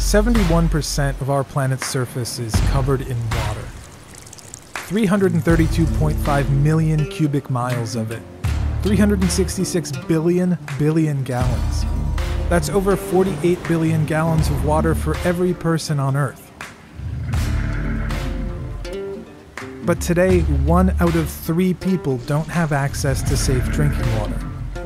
71% of our planet's surface is covered in water. 332.5 million cubic miles of it. 366 billion gallons. That's over 48 billion gallons of water for every person on Earth. But today, 1 out of 3 people don't have access to safe drinking water.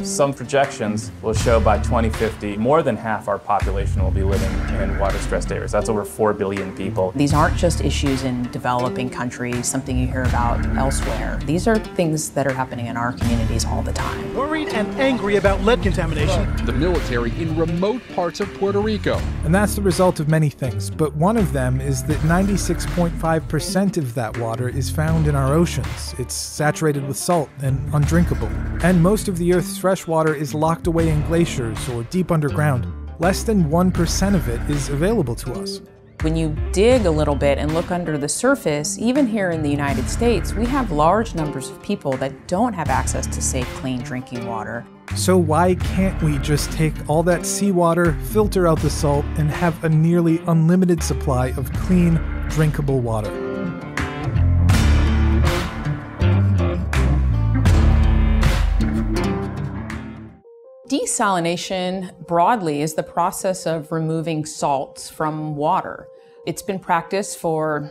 Some projections will show by 2050, more than half our population will be living in water-stressed areas. That's over 4 billion people. These aren't just issues in developing countries, something you hear about elsewhere. These are things that are happening in our communities all the time. Worried and angry about lead contamination. The military in remote parts of Puerto Rico. And that's the result of many things, but one of them is that 96.5% of that water is found in our oceans. It's saturated with salt and undrinkable. And most of the Earth's fresh water is locked away in glaciers or deep underground. Less than 1% of it is available to us. When you dig a little bit and look under the surface, even here in the United States, we have large numbers of people that don't have access to safe, clean drinking water. So why can't we just take all that seawater, filter out the salt, and have a nearly unlimited supply of clean, drinkable water? Desalination, broadly, is the process of removing salts from water. It's been practiced for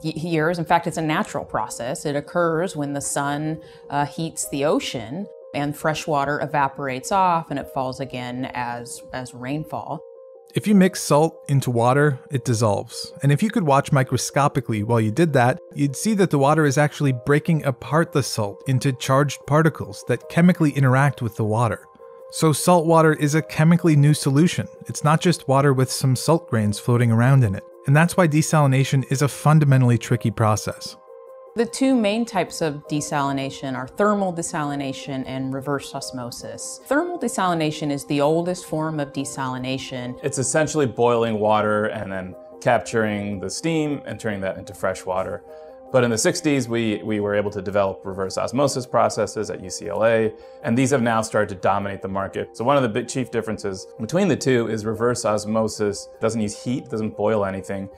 years. In fact, it's a natural process. It occurs when the sun heats the ocean and fresh water evaporates off and it falls again as rainfall. If you mix salt into water, it dissolves. And if you could watch microscopically while you did that, you'd see that the water is actually breaking apart the salt into charged particles that chemically interact with the water. So salt water is a chemically new solution. It's not just water with some salt grains floating around in it. And that's why desalination is a fundamentally tricky process. The two main types of desalination are thermal desalination and reverse osmosis. Thermal desalination is the oldest form of desalination. It's essentially boiling water and then capturing the steam and turning that into fresh water. But in the 60s, we were able to develop reverse osmosis processes at UCLA, and these have now started to dominate the market. So one of the big chief differences between the two is reverse osmosis doesn't use heat, doesn't boil anything.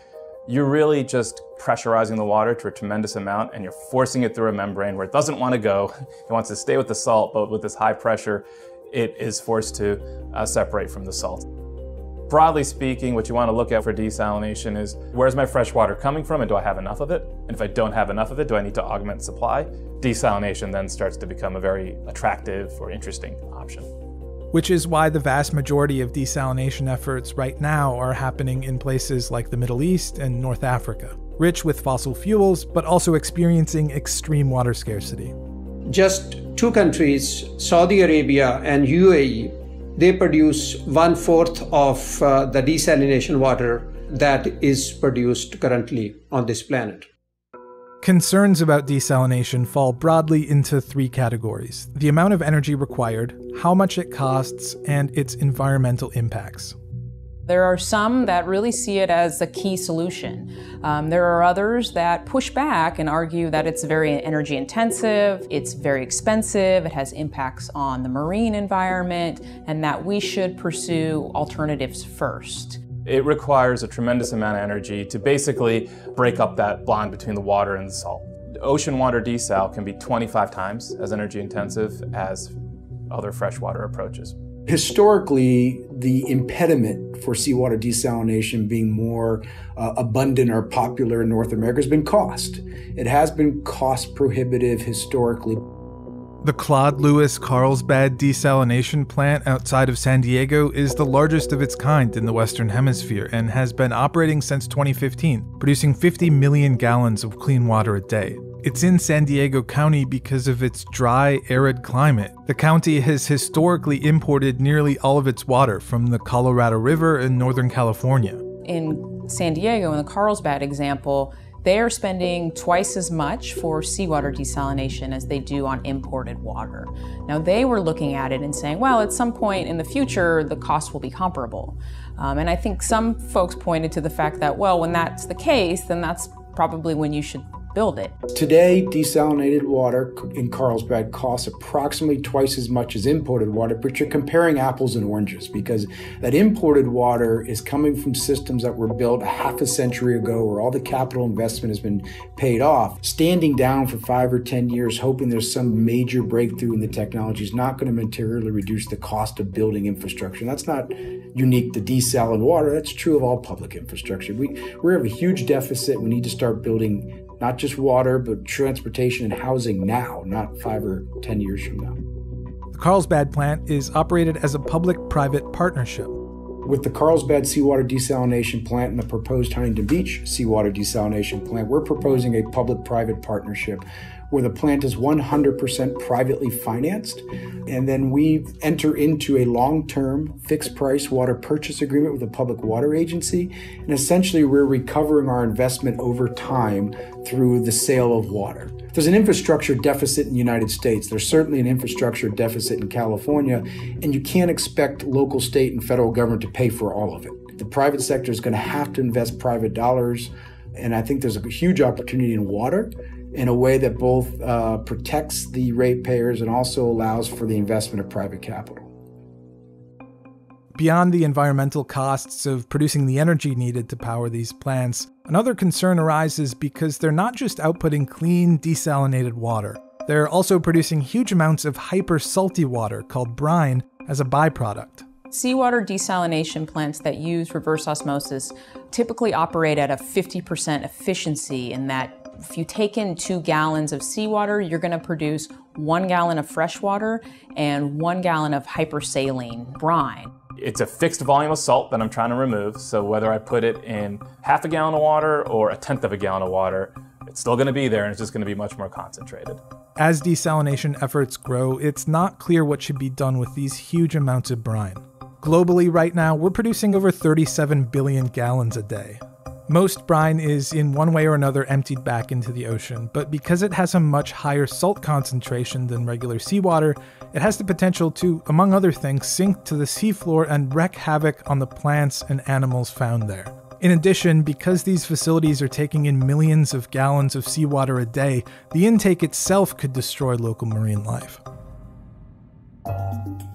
You're really just pressurizing the water to a tremendous amount, and you're forcing it through a membrane where it doesn't want to go. It wants to stay with the salt, but with this high pressure, it is forced to separate from the salt. Broadly speaking, what you want to look at for desalination is, where's my fresh water coming from and do I have enough of it? And if I don't have enough of it, do I need to augment supply? Desalination then starts to become a very attractive or interesting option. Which is why the vast majority of desalination efforts right now are happening in places like the Middle East and North Africa, rich with fossil fuels, but also experiencing extreme water scarcity. Just 2 countries, Saudi Arabia and UAE, they produce 1/4 of the desalination water that is produced currently on this planet. Concerns about desalination fall broadly into 3 categories: the amount of energy required, how much it costs, and its environmental impacts. There are some that really see it as a key solution. There are others that push back and argue that it's very energy intensive, it's very expensive, it has impacts on the marine environment, and that we should pursue alternatives first. It requires a tremendous amount of energy to basically break up that bond between the water and the salt. Ocean water desal can be 25 times as energy intensive as other freshwater approaches. Historically, the impediment for seawater desalination being more abundant or popular in North America has been cost. It has been cost prohibitive historically. The Claude Lewis Carlsbad desalination plant outside of San Diego is the largest of its kind in the Western Hemisphere and has been operating since 2015, producing 50 million gallons of clean water a day. It's in San Diego County because of its dry, arid climate. The county has historically imported nearly all of its water from the Colorado River in Northern California. In San Diego, in the Carlsbad example, they are spending twice as much for seawater desalination as they do on imported water. Now, they were looking at it and saying, well, at some point in the future, the cost will be comparable. And I think some folks pointed to the fact that, well, when that's the case, then that's probably when you should build it. Today, desalinated water in Carlsbad costs approximately twice as much as imported water, but you're comparing apples and oranges because that imported water is coming from systems that were built a half a century ago where all the capital investment has been paid off. Standing down for 5 or 10 years, hoping there's some major breakthrough in the technology is not going to materially reduce the cost of building infrastructure. And that's not unique to desal and water. That's true of all public infrastructure. We have a huge deficit. We need to start building not just water, but transportation and housing now, not 5 or 10 years from now. The Carlsbad plant is operated as a public-private partnership. With the Carlsbad seawater desalination plant and the proposed Huntington Beach seawater desalination plant, we're proposing a public-private partnership where the plant is 100% privately financed, and then we enter into a long-term fixed-price water purchase agreement with the Public Water Agency, and essentially we're recovering our investment over time through the sale of water. There's an infrastructure deficit in the United States. There's certainly an infrastructure deficit in California, and you can't expect local, state, and federal government to pay for all of it. The private sector is going to have to invest private dollars, and I think there's a huge opportunity in water in a way that both protects the ratepayers and also allows for the investment of private capital. Beyond the environmental costs of producing the energy needed to power these plants, another concern arises because they're not just outputting clean, desalinated water. They're also producing huge amounts of hyper-salty water called brine as a byproduct. Seawater desalination plants that use reverse osmosis typically operate at a 50% efficiency in that if you take in 2 gallons of seawater, you're going to produce 1 gallon of fresh water and 1 gallon of hypersaline brine. It's a fixed volume of salt that I'm trying to remove, so whether I put it in half a gallon of water or a tenth of a gallon of water, it's still going to be there and it's just going to be much more concentrated. As desalination efforts grow, it's not clear what should be done with these huge amounts of brine. Globally right now, we're producing over 37 billion gallons a day. Most brine is in one way or another emptied back into the ocean, but because it has a much higher salt concentration than regular seawater, it has the potential to, among other things, sink to the seafloor and wreak havoc on the plants and animals found there. In addition, because these facilities are taking in millions of gallons of seawater a day, the intake itself could destroy local marine life.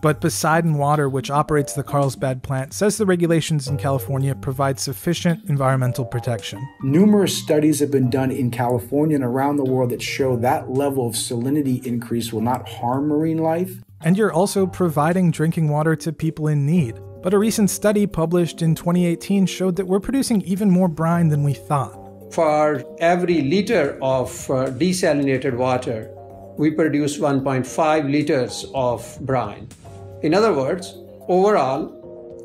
But Poseidon Water, which operates the Carlsbad plant, says the regulations in California provide sufficient environmental protection. Numerous studies have been done in California and around the world that show that level of salinity increase will not harm marine life. And you're also providing drinking water to people in need. But a recent study published in 2018 showed that we're producing even more brine than we thought. For every liter of desalinated water, we produce 1.5 liters of brine. In other words, overall,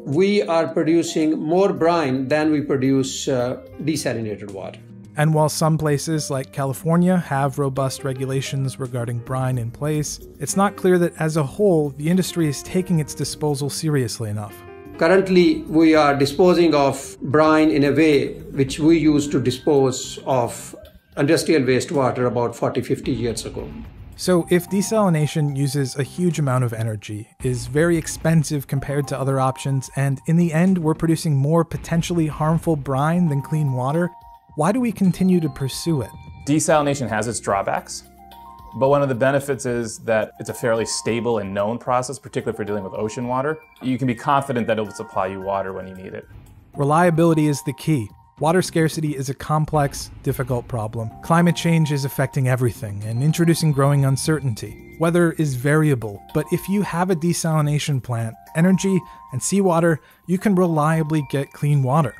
we are producing more brine than we produce desalinated water. And while some places like California have robust regulations regarding brine in place, it's not clear that as a whole, the industry is taking its disposal seriously enough. Currently, we are disposing of brine in a way which we used to dispose of industrial wastewater about 40-50 years ago. So if desalination uses a huge amount of energy, is very expensive compared to other options, and in the end we're producing more potentially harmful brine than clean water, why do we continue to pursue it? Desalination has its drawbacks, but one of the benefits is that it's a fairly stable and known process, particularly if you're dealing with ocean water. You can be confident that it will supply you water when you need it. Reliability is the key. Water scarcity is a complex, difficult problem. Climate change is affecting everything and introducing growing uncertainty. Weather is variable, but if you have a desalination plant, energy, and seawater, you can reliably get clean water.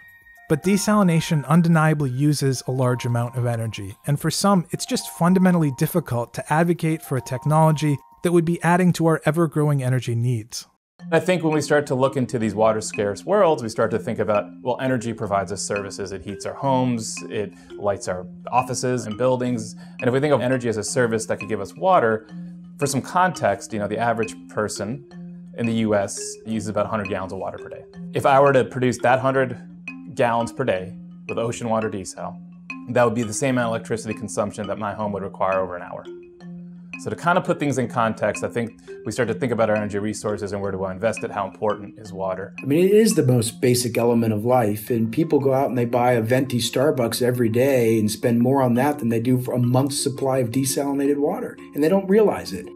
But desalination undeniably uses a large amount of energy, and for some, it's just fundamentally difficult to advocate for a technology that would be adding to our ever-growing energy needs. I think when we start to look into these water-scarce worlds, we start to think about, well, energy provides us services. It heats our homes, it lights our offices and buildings. And if we think of energy as a service that could give us water, for some context, the average person in the US uses about 100 gallons of water per day. If I were to produce that 100 gallons per day with ocean water desal, that would be the same amount of electricity consumption that my home would require over an hour. So to kind of put things in context, I think we start to think about our energy resources and where do I invest it, how important is water. I mean, it is the most basic element of life, and people go out and they buy a venti Starbucks every day and spend more on that than they do for a month's supply of desalinated water, and they don't realize it.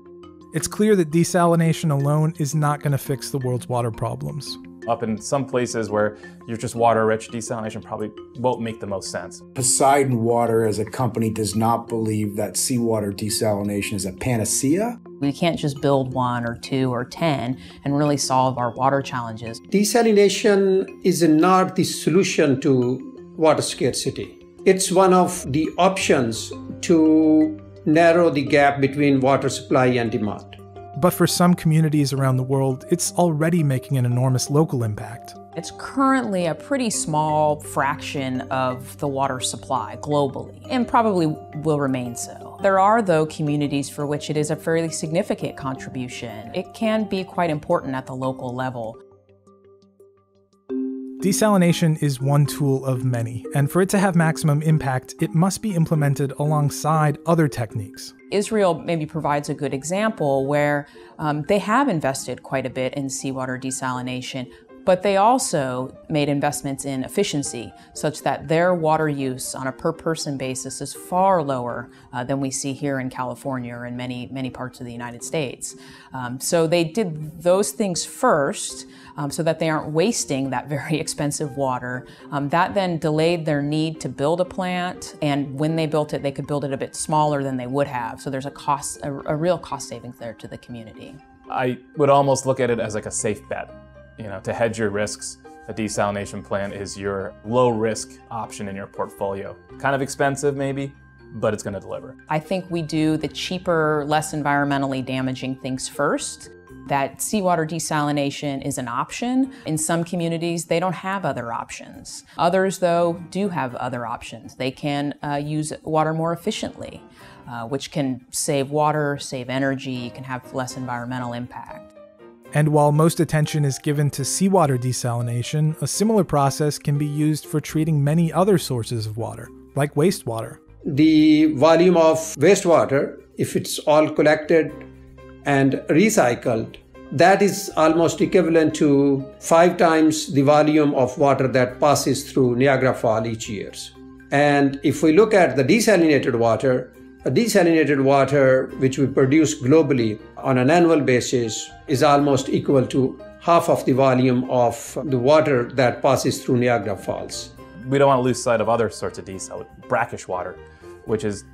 It's clear that desalination alone is not going to fix the world's water problems. Up in some places where you're just water-rich, desalination probably won't make the most sense. Poseidon Water as a company does not believe that seawater desalination is a panacea. We can't just build 1 or 2 or 10 and really solve our water challenges. Desalination is not the solution to water scarcity. It's one of the options to narrow the gap between water supply and demand. But for some communities around the world, it's already making an enormous local impact. It's currently a pretty small fraction of the water supply globally, and probably will remain so. There are, though, communities for which it is a fairly significant contribution. It can be quite important at the local level. Desalination is one tool of many, and for it to have maximum impact, it must be implemented alongside other techniques. Israel maybe provides a good example where they have invested quite a bit in seawater desalination, but they also made investments in efficiency such that their water use on a per-person basis is far lower than we see here in California or in many parts of the United States. So they did those things first so that they aren't wasting that very expensive water. That then delayed their need to build a plant, and when they built it, they could build it a bit smaller than they would have. So there's a real cost savings there to the community. I would almost look at it as like a safe bet. To hedge your risks, a desalination plant is your low-risk option in your portfolio. Kind of expensive maybe, but it's going to deliver. I think we do the cheaper, less environmentally damaging things first. That seawater desalination is an option. In some communities, they don't have other options. Others, though, do have other options. They can use water more efficiently, which can save water, save energy, can have less environmental impact. And while most attention is given to seawater desalination, a similar process can be used for treating many other sources of water, like wastewater. The volume of wastewater, if it's all collected and recycled, that is almost equivalent to 5 times the volume of water that passes through Niagara Falls each year. And if we look at the desalinated water, a desalinated water which we produce globally on an annual basis is almost equal to half of the volume of the water that passes through Niagara Falls. We don't want to lose sight of other sorts of desal, brackish water, which is,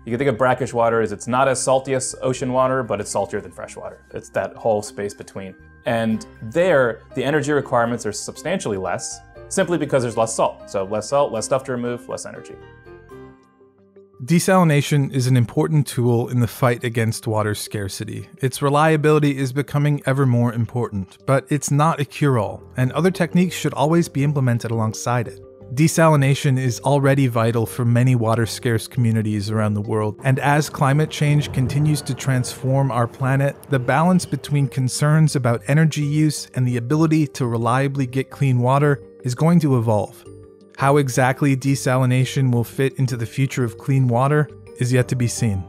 you can think of brackish water as it's not as salty as ocean water, but it's saltier than fresh water. It's that whole space between. And there, the energy requirements are substantially less, simply because there's less salt. So less salt, less stuff to remove, less energy. Desalination is an important tool in the fight against water scarcity. Its reliability is becoming ever more important, but it's not a cure-all, and other techniques should always be implemented alongside it. Desalination is already vital for many water-scarce communities around the world, and as climate change continues to transform our planet, the balance between concerns about energy use and the ability to reliably get clean water is going to evolve. How exactly desalination will fit into the future of clean water is yet to be seen.